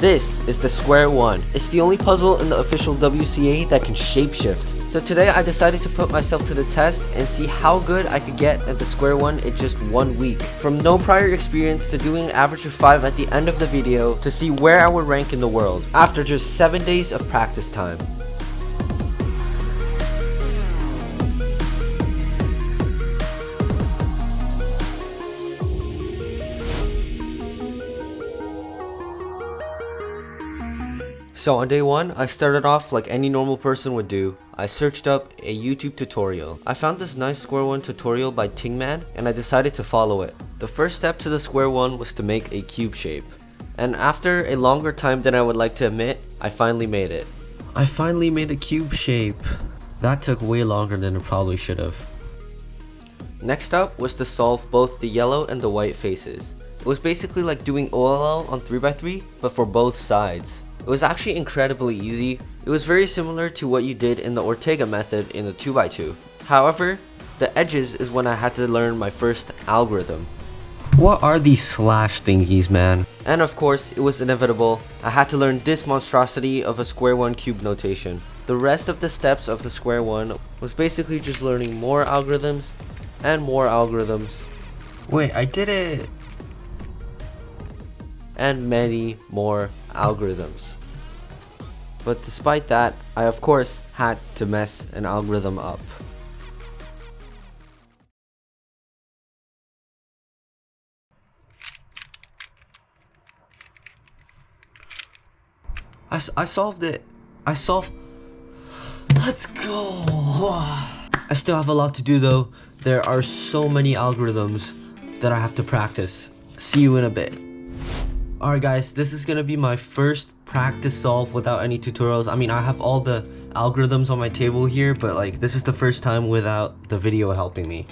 This is the Square-1. It's the only puzzle in the official WCA that can shapeshift. So today I decided to put myself to the test and see how good I could get at the Square-1 in just 1 week. From no prior experience to doing an average of 5 at the end of the video to see where I would rank in the world after just 7 days of practice time. So on day 1, I started off like any normal person would do. I searched up a YouTube tutorial. I found this nice Square-1 tutorial by Tingman and I decided to follow it. The first step to the Square-1 was to make a cube shape. And after a longer time than I would like to admit, I finally made it. I finally made a cube shape. That took way longer than it probably should have. Next up was to solve both the yellow and the white faces. It was basically like doing OLL on 3x3, but for both sides. It was actually incredibly easy. It was very similar to what you did in the Ortega method in the 2x2. However, the edges is when I had to learn my first algorithm. What are these slash thingies, man? And of course, it was inevitable. I had to learn this monstrosity of a Square-1 cube notation. The rest of the steps of the Square-1 was basically just learning more algorithms and more algorithms. Wait, I did it! And many more algorithms. But despite that, I of course had to mess an algorithm up. I solved it. Let's go. I still have a lot to do though. There are so many algorithms that I have to practice. See you in a bit. Alright guys, this is gonna be my first practice solve without any tutorials. I mean, I have all the algorithms on my table here, but like this is the first time without the video helping me.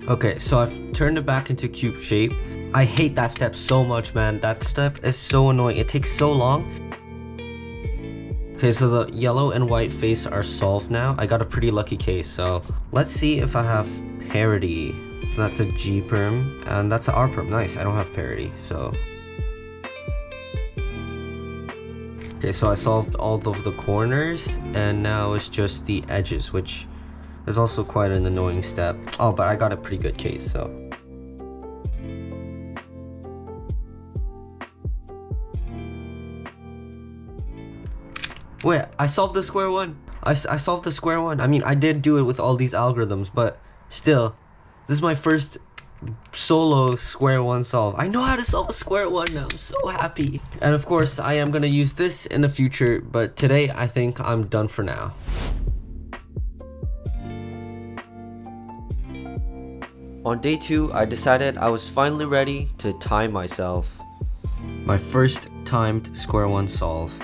Okay, so I've turned it back into cube shape. I hate that step so much, man. That step is so annoying. It takes so long. Okay, so the yellow and white face are solved now. I got a pretty lucky case, so let's see if I have parity. So that's a G perm, and that's an R perm. Nice, I don't have parity, so. Okay, so I solved all of the corners, and now it's just the edges, which is also quite an annoying step. Oh, but I got a pretty good case, so. Wait, I solved the Square-1. I solved the Square-1. I mean, I did do it with all these algorithms, but still, this is my first solo Square-1 solve. I know how to solve a Square-1 now. I'm so happy. And of course, I am gonna use this in the future, but today I think I'm done for now. On day 2, I decided I was finally ready to time myself. My first timed Square-1 solve.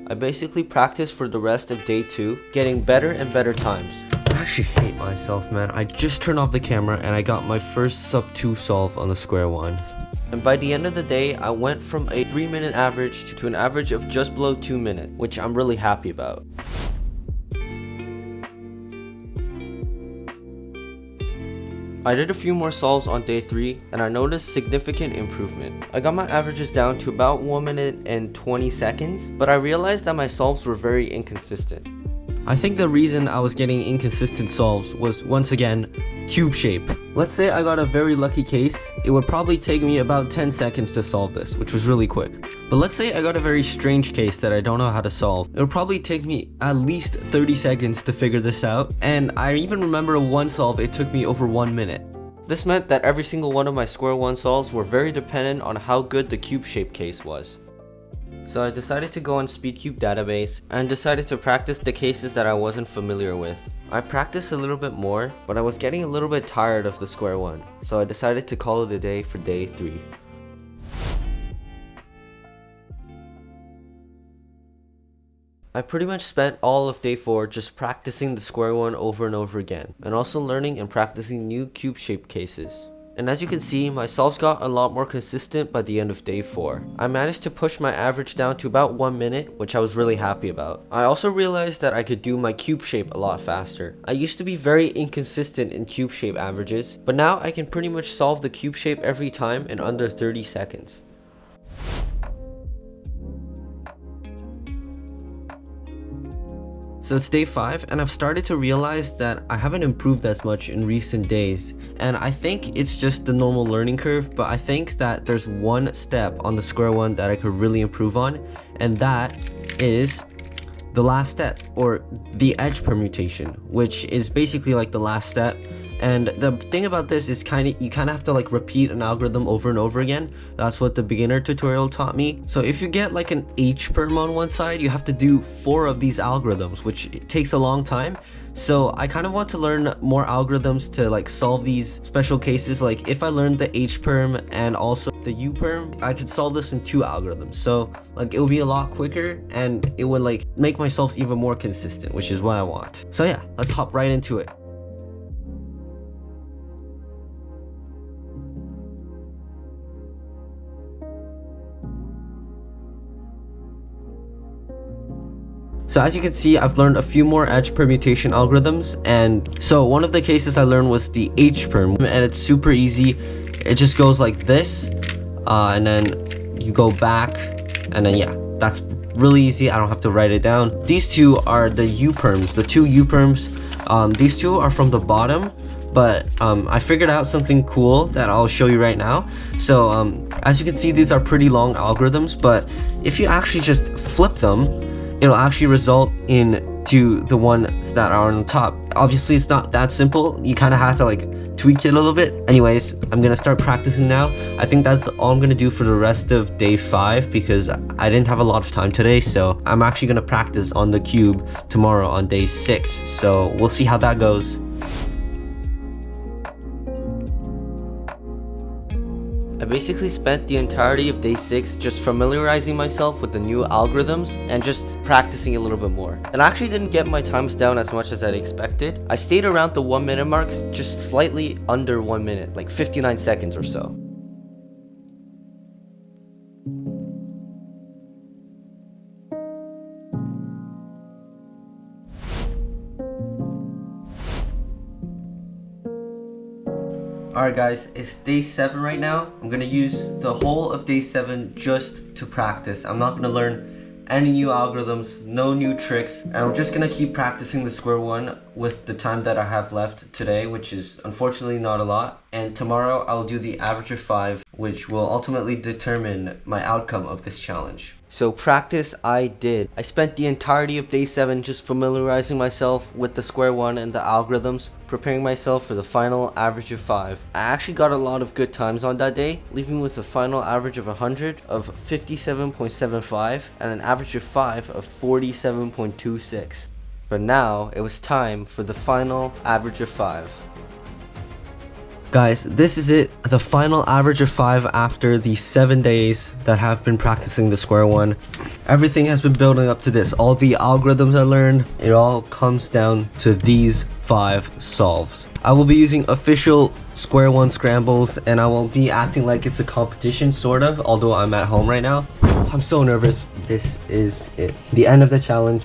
I basically practiced for the rest of day 2, getting better and better times. I actually hate myself, man. I just turned off the camera and I got my first sub 2 solve on the Square-1. And by the end of the day, I went from a 3-minute average to an average of just below 2 minutes, which I'm really happy about. I did a few more solves on day 3 and I noticed significant improvement. I got my averages down to about 1 minute and 20 seconds, but I realized that my solves were very inconsistent. I think the reason I was getting inconsistent solves was, once again, cube shape. Let's say I got a very lucky case, it would probably take me about 10 seconds to solve this, which was really quick. But let's say I got a very strange case that I don't know how to solve. It would probably take me at least 30 seconds to figure this out, and I even remember one solve, it took me over 1 minute. This meant that every single one of my Square-1 solves were very dependent on how good the cube shape case was. So I decided to go on Speedcube database and decided to practice the cases that I wasn't familiar with. I practiced a little bit more, but I was getting a little bit tired of the Square-1, so I decided to call it a day for day 3. I pretty much spent all of day 4 just practicing the square one over and over again, and also learning and practicing new cube shape cases. And as you can see, my solves got a lot more consistent by the end of day 4. I managed to push my average down to about 1 minute, which I was really happy about. I also realized that I could do my cube shape a lot faster. I used to be very inconsistent in cube shape averages, but now I can pretty much solve the cube shape every time in under 30 seconds. So it's day 5, and I've started to realize that I haven't improved as much in recent days, and I think it's just the normal learning curve, but I think that there's one step on the square one that I could really improve on, and that is the last step, or the edge permutation, which is basically like the last step. And the thing about this is you kind of have to like repeat an algorithm over and over again. That's what the beginner tutorial taught me. So if you get like an H-perm on one side, you have to do 4 of these algorithms, which takes a long time. So I kind of want to learn more algorithms to like solve these special cases. Like if I learned the H-perm and also the U-perm, I could solve this in 2 algorithms. So like it would be a lot quicker, and it would like make my solves even more consistent, which is what I want. So yeah, let's hop right into it. So as you can see, I've learned a few more edge permutation algorithms, and so one of the cases I learned was the H-perm, and it's super easy. It just goes like this, and then you go back, and then yeah, that's really easy. I don't have to write it down. These 2 are the U-perms, the 2 U-perms. These 2 are from the bottom, but I figured out something cool that I'll show you right now. So as you can see, these are pretty long algorithms, but if you actually just flip them, it'll actually result into the ones that are on the top. Obviously, it's not that simple. You kind of have to like tweak it a little bit. Anyways, I'm gonna start practicing now. I think that's all I'm gonna do for the rest of day 5 because I didn't have a lot of time today. So I'm actually gonna practice on the cube tomorrow on day 6. So we'll see how that goes. I basically spent the entirety of day 6 just familiarizing myself with the new algorithms and just practicing a little bit more. And I actually didn't get my times down as much as I'd expected. I stayed around the 1 minute mark, just slightly under 1 minute, like 59 seconds or so. Alright guys, it's day 7 right now. I'm gonna use the whole of day 7 just to practice. I'm not gonna learn any new algorithms, no new tricks, and I'm just gonna keep practicing the square one with the time that I have left today, which is unfortunately not a lot. And tomorrow I'll do the average of 5, which will ultimately determine my outcome of this challenge. So practice I did. I spent the entirety of day 7 just familiarizing myself with the square one and the algorithms, preparing myself for the final average of 5. I actually got a lot of good times on that day, leaving with a final average of 100 of 57.75 and an average of 5 of 47.26. But now it was time for the final average of 5. Guys, this is it, the final average of 5 after the 7 days that have been practicing the square one. Everything has been building up to this. All the algorithms I learned, it all comes down to these 5 solves. I will be using official square one scrambles, and I will be acting like it's a competition, sort of, although I'm at home right now. I'm so nervous. This is it. The end of the challenge.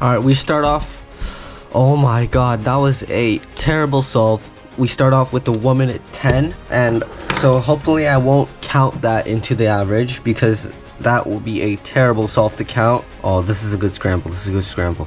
Alright, we start off. Oh my god, that was a terrible solve. We start off with the 1 minute 10, and so hopefully I won't count that into the average because that will be a terrible solve to count. Oh, this is a good scramble. This is a good scramble.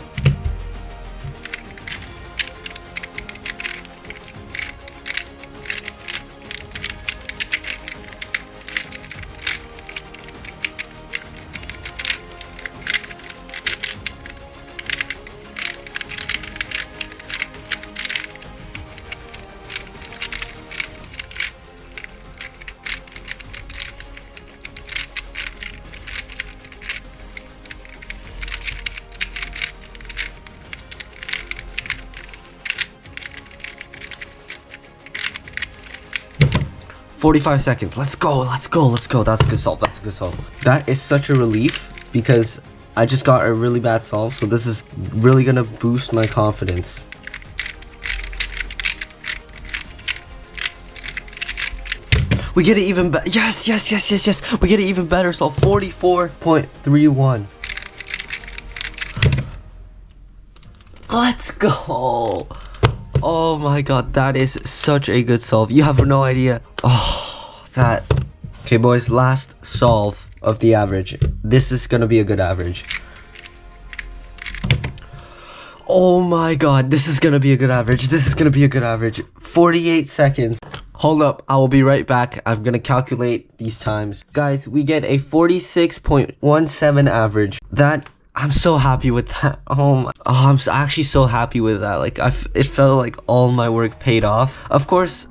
45 seconds. Let's go, let's go, let's go. That's a good solve, that's a good solve. That is such a relief because I just got a really bad solve, so this is really gonna boost my confidence. We get it even better. Yes, yes, yes, yes, yes. We get it even better. So 44.31. Let's go. Oh my god, that is such a good solve. You have no idea. Oh, that. Okay, boys, last solve of the average. This is gonna be a good average. Oh my god, this is gonna be a good average. This is gonna be a good average. 48 seconds. Hold up, I will be right back. I'm gonna calculate these times. Guys, we get a 46.17 average. That, I'm so happy with that. I'm actually so happy with that. Like, it felt like all my work paid off. Of course,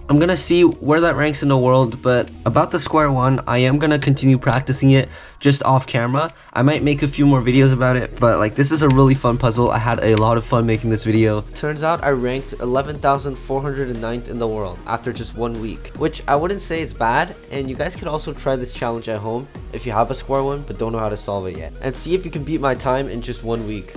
I'm gonna see where that ranks in the world, but about the Square-1, I am gonna continue practicing it just off camera. I might make a few more videos about it, but like, this is a really fun puzzle. I had a lot of fun making this video. Turns out I ranked 11,409th in the world after just 1 week, which I wouldn't say it's bad, and you guys can also try this challenge at home if you have a Square-1 but don't know how to solve it yet, and see if you can beat my time in just 1 week.